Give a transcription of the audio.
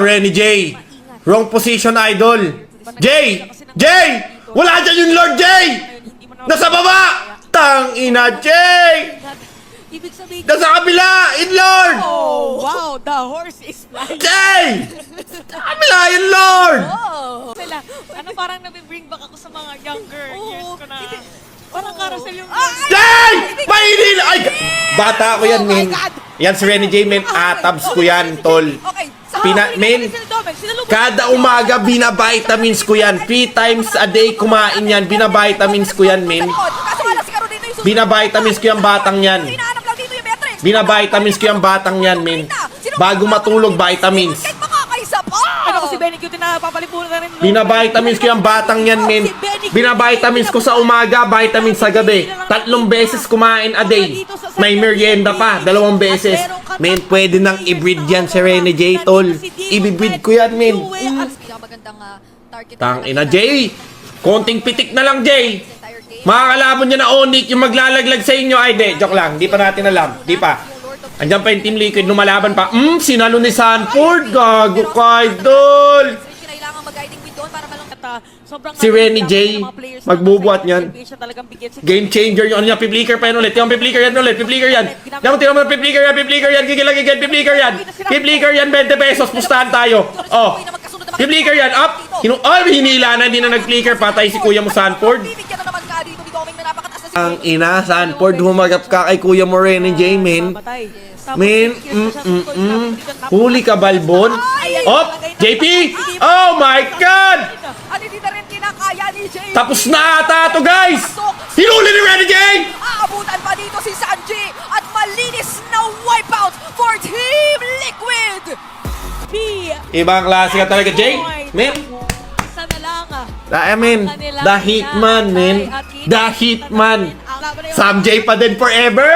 Renny J. Wrong position, idol. Jay! Jay! Wala dyan yung Lord Jay! Nasa baba! Tangina, Jay! Ibig sabihin, Nasa kabila! In Lord! oh, wow, the horse is flying. Jay! Sa kabila, in Lord! Oh. Sila, ano parang nabibring back ako sa mga younger years ko na. Hindi. Parang carousel yung Jay! Mainin! Ay! Bata ko yan, Oh my men. God! Yan si Renny J, men. Atabs ko yan, tol. Okay, Men, kada umaga binavitamins ko yan. 3 times a day kumain yan. Binavitamins ko yan, men. Binavitamins ko yung batang yan. Binavitamins ko yung batang yan, men. Bago matulog, vitamins. Kahit makakaisa pa! Ano ko si Benny Q, napapalipunan na rin. Binavitamins ko yung batang yan, men. Binavitamins ko sa umaga, vitamins sa gabi. 3 beses kumain a day. May merienda pa, 2 beses. Men, pwede nang i-breed yan si Renny J, tol. I-breed ko yan, men. Tangina, Jay. Konting pitik na lang, Jay. Makakalaban nyo na Onyx yung maglalaglag sa inyo. Ay, de, joke lang. Di pa natin alam. Di pa. Andiyan pa yung Team Liquid, lumalaban pa. Sinalo ni Sanford. Gago ka, idol. Si Renny J, magbubuhat niyan. Game changer yung ano niya, pipliker pa yan ulit. Yung pipliker yan ulit, pipliker yan. Yung tira mo, pipliker yan, gigilagigil, pipliker yan. Pipliker yan, 20 pesos, pustahan tayo. Oh, pipliker yan, up. Hinila na, hindi na nag-flicker, patay si kuya mo Sanford. Ang ina, Sanford, humagap ka kay kuya mo Renny J, men. Men, huli ka, Balbon. Oh, JP! Oh my God! Tapos na ata to, guys! Hinuli ni Renny J! Aabutan pa dito si Sanji at malinis na wipeout for Team Liquid! Ibang klase ka talaga, Jay. Men, Sana lang I mean, the Hitman, men. The Hitman. Sam J pa din forever!